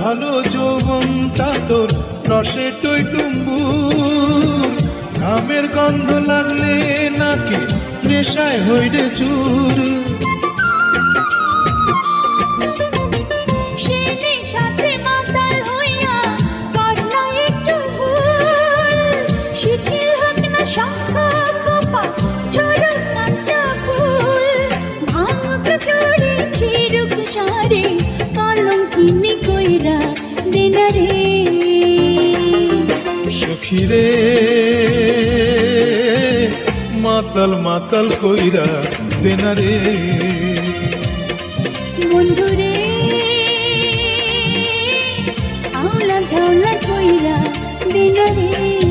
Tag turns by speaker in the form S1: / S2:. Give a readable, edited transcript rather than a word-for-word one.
S1: ভালো যৌবনটা তোর রসে টইটুম্বুর, ঘামের গন্ধ লাগলে নাকি নেশায় হইরে চুর। সখীরে মাতাল মাতাল কইরা দেনা রে,
S2: বন্ধুরে আওলা ঝাওলা কইরা দেনা রে।